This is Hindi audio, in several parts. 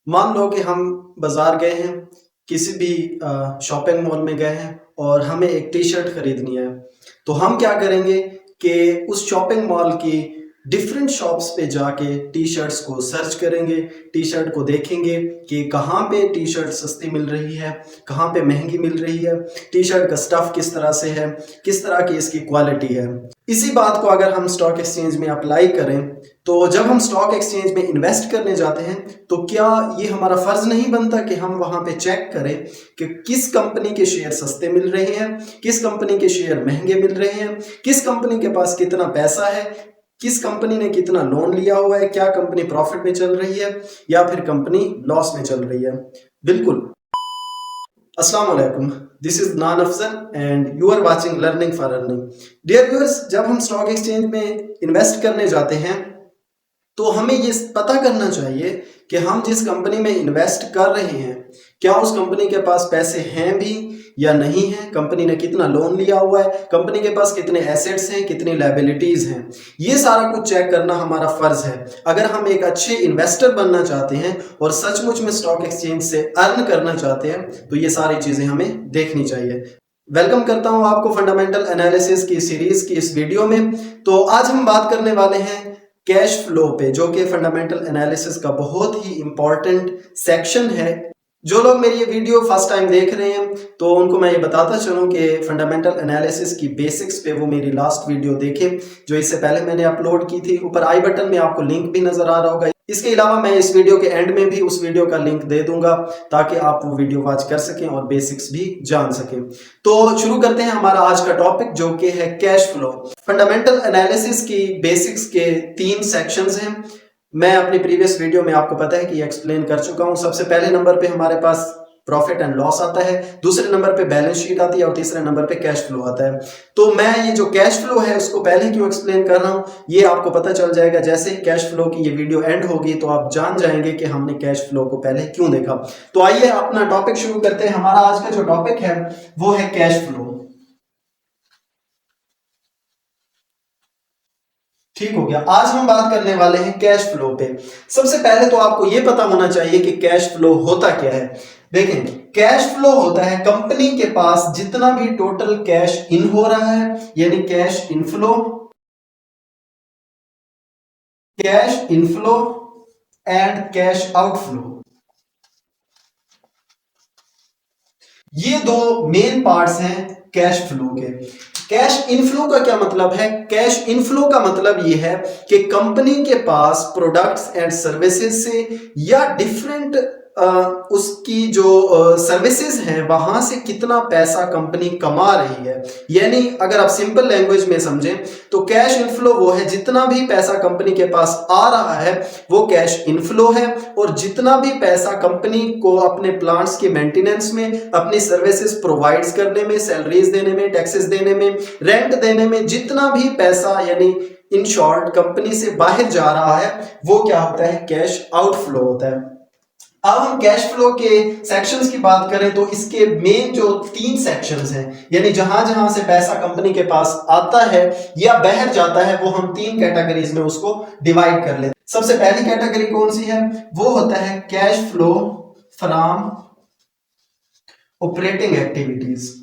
मान लो कि हम बाजार गए हैं, किसी भी शॉपिंग मॉल में गए हैं और हमें एक टी शर्ट खरीदनी है। तो हम क्या करेंगे कि उस शॉपिंग मॉल की डिफरेंट शॉप्स पे जाके टी शर्ट्स को सर्च करेंगे, टी शर्ट को देखेंगे कि कहाँ पे टी शर्ट सस्ती मिल रही है, कहाँ पे महंगी मिल रही है, टी शर्ट का स्टफ किस तरह से है, किस तरह की इसकी क्वालिटी है। इसी बात को अगर हम स्टॉक एक्सचेंज में अप्लाई करें, तो जब हम स्टॉक एक्सचेंज में इन्वेस्ट करने जाते हैं तो क्या ये हमारा फर्ज नहीं बनता कि हम वहां पे चेक करें कि किस कंपनी के शेयर सस्ते मिल रहे हैं, किस कंपनी के शेयर महंगे मिल रहे हैं, किस कंपनी के पास कितना पैसा है, किस कंपनी ने कितना लोन लिया हुआ है, क्या कंपनी प्रॉफिट में चल रही है या फिर कंपनी लॉस में चल रही है। बिल्कुल। अस्सलाम वालेकुम, दिस इज नान Afzal and you are watching learning for earning. Dear viewers, जब हम स्टॉक एक्सचेंज में इन्वेस्ट करने जाते हैं तो हमें ये पता करना चाहिए कि हम जिस कंपनी में इन्वेस्ट कर रहे हैं, क्या उस कंपनी के पास पैसे हैं भी या नहीं है, कंपनी ने कितना लोन लिया हुआ है, कंपनी के पास कितने एसेट्स हैं, कितनी लायबिलिटीज हैं। ये सारा कुछ चेक करना हमारा फर्ज है। अगर हम एक अच्छे इन्वेस्टर बनना चाहते हैं और सचमुच में स्टॉक एक्सचेंज से अर्न करना चाहते हैं तो ये सारी चीजें हमें देखनी चाहिए। वेलकम करता हूं आपको फंडामेंटल एनालिसिस की सीरीज की इस वीडियो में। तो आज हम बात करने वाले हैं कैश फ्लो पे, जो कि फंडामेंटल एनालिसिस का बहुत ही इंपॉर्टेंट सेक्शन है। जो लोग मेरी ये वीडियो फर्स्ट टाइम देख रहे हैं तो उनको मैं ये बताता चलूं कि फंडामेंटल एनालिसिस की बेसिक्स पे वो मेरी लास्ट वीडियो देखें जो इससे पहले मैंने अपलोड की थी। ऊपर आई बटन में आपको लिंक भी नजर आ रहा होगा। इसके अलावा मैं इस वीडियो के एंड में भी उस वीडियो का लिंक दे दूंगा ताकि आप वो वीडियो वॉच कर सकें और बेसिक्स भी जान सकें। तो शुरू करते हैं हमारा आज का टॉपिक, जो कि है कैश फ्लो। फंडामेंटल एनालिसिस की बेसिक्स के 3 सेक्शंस हैं। मैं अपनी प्रीवियस वीडियो में आपको पता है कि एक्सप्लेन कर चुका हूं। सबसे पहले नंबर पे हमारे पास प्रॉफिट एंड लॉस आता है, दूसरे नंबर पे बैलेंस शीट आती है और तीसरे नंबर पे कैश फ्लो आता है। तो मैं ये जो कैश फ्लो है उसको पहले क्यों एक्सप्लेन कर रहा हूं ये आपको पता चल जाएगा। जैसे ही कैश फ्लो की ये वीडियो एंड होगी तो आप जान जाएंगे कि हमने कैश फ्लो को पहले क्यों देखा। तो आइए अपना टॉपिक शुरू करते हैं। हमारा आज का जो टॉपिक है वो है कैश फ्लो। ठीक हो गया। आज हम बात करने वाले हैं कैश फ्लो पे। सबसे पहले तो आपको यह पता होना चाहिए कि कैश फ्लो होता क्या है। देखें, कैश फ्लो होता है कंपनी के पास जितना भी टोटल कैश इन हो रहा है, यानी cash inflow, cash inflow and cash outflow. ये दो मेन पार्ट्स हैं कैश फ्लो के। कैश इनफ्लो का क्या मतलब है? कैश इनफ्लो का मतलब यह है कि कंपनी के पास प्रोडक्ट्स एंड सर्विसेज से या डिफरेंट उसकी जो सर्विसेज हैं वहां से कितना पैसा कंपनी कमा रही है। यानी अगर आप सिंपल लैंग्वेज में समझें तो कैश इनफ्लो वो है जितना भी पैसा कंपनी के पास आ रहा है वो कैश इनफ्लो है, और जितना भी पैसा कंपनी को अपने प्लांट्स के मेंटेनेंस में, अपनी सर्विसेज प्रोवाइड्स करने में, सैलरीज देने में, टैक्सेस देने में, रेंट देने में, जितना भी पैसा यानी इन शॉर्ट कंपनी से बाहर जा रहा है वो क्या होता है? कैश आउटफ्लो होता है। अब हम कैश फ्लो के सेक्शंस की बात करें तो इसके मेन जो 3 सेक्शंस हैं, यानी जहां जहां से पैसा कंपनी के पास आता है या बाहर जाता है, वो हम 3 कैटेगरीज में उसको डिवाइड कर लेते हैं। सबसे पहली कैटेगरी कौन सी है? वो होता है cash flow from operating activities.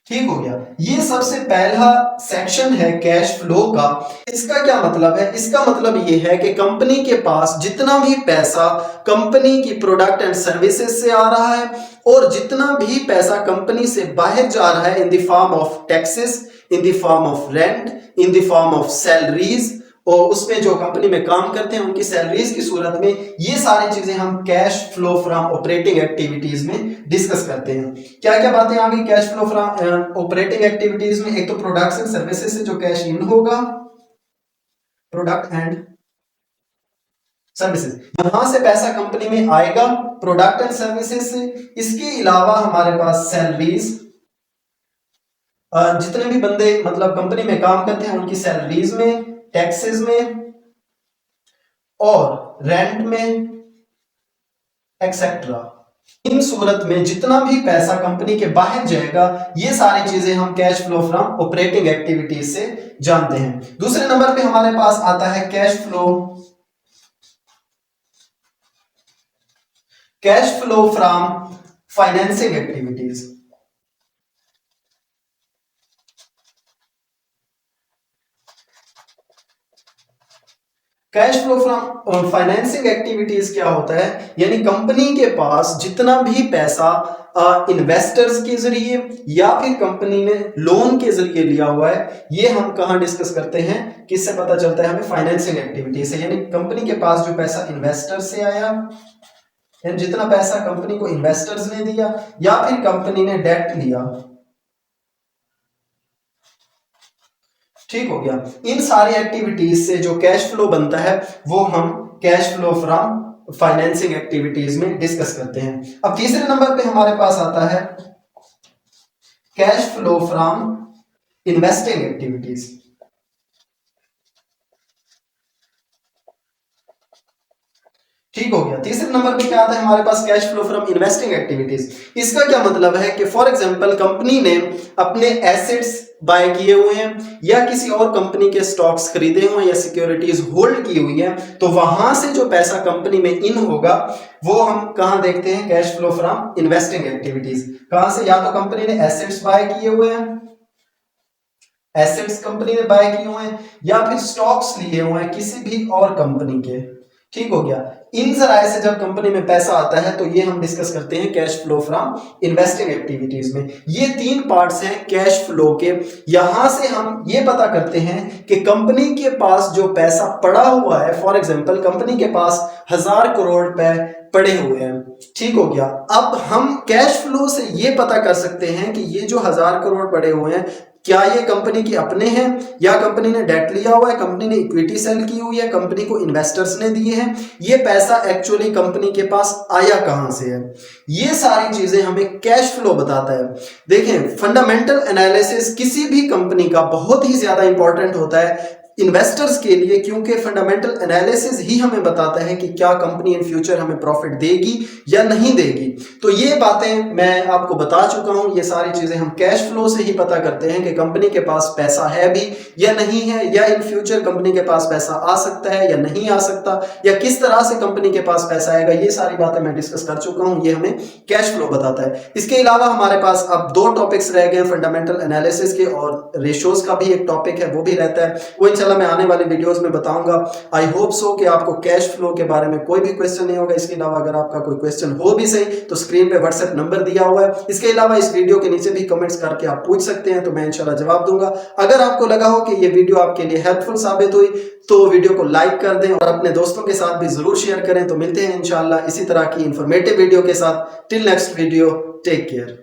ठीक हो गया। ये सबसे पहला सेक्शन है कैश फ्लो का। इसका क्या मतलब है? इसका मतलब ये है कि कंपनी के पास जितना भी पैसा कंपनी की प्रोडक्ट एंड सर्विसेज से आ रहा है और जितना भी पैसा कंपनी से बाहर जा रहा है in the form of taxes, in the form of rent, in the form of salaries, और उसमें जो कंपनी में काम करते हैं उनकी सैलरीज की सूरत में, ये सारी चीजें हम cash flow from operating activities में डिस्कस करते हैं। क्या क्या बातें आ गई cash flow from operating activities में? एक तो प्रोडक्ट्स एंड सर्विसेज से जो कैश इन होगा, प्रोडक्ट एंड सर्विसेज, यहां से पैसा कंपनी में आएगा प्रोडक्ट एंड सर्विसेज से। इसके अलावा हमारे पास सैलरीज, जितने भी बंदे मतलब कंपनी में काम करते हैं उनकी सैलरीज में, टैक्सेस में और रेंट में, एक्सेट्रा। इन सूरत में जितना भी पैसा कंपनी के बाहर जाएगा, ये सारी चीजें हम cash flow from operating activities से जानते हैं। दूसरे नंबर पे हमारे पास आता है cash flow from financing activities. Cash flow from financing activities क्या होता है, यानी कंपनी के पास जितना भी पैसा इन्वेस्टर्स के जरिए या फिर कंपनी ने लोन के जरिए लिया हुआ है, ये हम कहां डिस्कस करते हैं, किससे पता चलता है हमें, फाइनेंसिंग एक्टिविटी से। यानी कंपनी के पास जो पैसा इन्वेस्टर से आया, यानी जितना पैसा कंपनी को इन्वेस्टर्स ने दिया या फिर कंपनी ने डेट लिया, ठीक हो गया। इन सारी एक्टिविटीज से जो कैश फ्लो बनता है वो हम cash flow from financing activities में डिस्कस करते हैं। अब तीसरे नंबर पे हमारे पास आता है cash flow from investing activities. ठीक हो गया। तीसरे नंबर पे क्या आता है हमारे पास, cash flow from investing activities. इसका क्या मतलब है कि फॉर एग्जांपल कंपनी ने अपने एसेट्स बाय किए हुए हैं या किसी और कंपनी के स्टॉक्स खरीदे हुए हैं या सिक्योरिटीज होल्ड की हुई है, तो वहां से जो पैसा कंपनी में इन होगा वो हम कहां देखते हैं, cash flow from investing activities. कहां से, या तो कंपनी ने एसेट्स बाय किए हुए हैं, एसेट्स कंपनी ने बाय किए हुए हैं, या फिर स्टॉक्स लिए हुए हैं किसी भी और कंपनी के। ठीक हो गया। इन जराए से जब कंपनी में पैसा आता है तो ये हम डिस्कस करते हैं cash flow from investing activities में। ये तीन पार्ट्स हैं कैश फ्लो के। यहां से हम ये पता करते हैं कि कंपनी के पास जो पैसा पड़ा हुआ है, फॉर एग्जांपल कंपनी के पास 1000 करोड़ रुपए पड़े हुए हैं, ठीक हो गया। अब हम कैश फ्लो से ये पता कर सकते हैं कि ये जो 1000 करोड़ पड़े हुए हैं, क्या ये कंपनी के अपने हैं या कंपनी ने डेट लिया हुआ है, कंपनी ने इक्विटी सेल की हुई है, कंपनी को इन्वेस्टर्स ने दिए हैं, ये पैसा एक्चुअली कंपनी के पास आया कहां से है। ये सारी चीजें हमें कैश फ्लो बताता है। देखें, फंडामेंटल एनालिसिस किसी भी कंपनी का बहुत ही ज्यादा इंपॉर्टेंट होता है इन्वेस्टर्स के लिए, क्योंकि फंडामेंटल एनालिसिस ही हमें बताता है कि क्या कंपनी इन फ्यूचर हमें प्रॉफिट देगी या नहीं देगी। तो ये बातें मैं आपको बता चुका हूं, ये सारी चीजें हम कैश फ्लो से ही पता करते हैं कि कंपनी के पास पैसा है भी या नहीं है, या इन फ्यूचर कंपनी के पास पैसा आ सकता है या नहीं आ सकता, या किस तरह से कंपनी के पास पैसा आएगा। ये सारी बातें मैं डिस्कस कर चुका हूं, ये हमें कैश फ्लो बताता है। इसके अलावा हमारे पास अब 2 टॉपिक्स रह गए, फंडामेंटल एनालिसिस के, और रेशियोज का भी एक टॉपिक है वो भी रहता है, वो इंशाल्लाह मैं आने वाले वीडियोस में बताऊंगा। आई होप सो कि आपको कैश फ्लो के बारे में कोई भी क्वेश्चन नहीं होगा। इसके अलावा अगर आपका कोई क्वेश्चन हो भी सही तो स्क्रीन पे व्हाट्सएप नंबर दिया हुआ है। इसके अलावा इस वीडियो के नीचे भी कमेंट्स करके आप पूछ सकते हैं, तो मैं इंशाल्लाह जवाब दूंगा। अगर आपको लगा हो कि ये वीडियो आपके लिए हेल्पफुल साबित हुई तो वीडियो को लाइक कर दें और अपने दोस्तों के साथ भी जरूर शेयर करें। तो मिलते हैं इंशाल्लाह इसी तरह की इंफॉर्मेटिव वीडियो के साथ। Till next video, take care.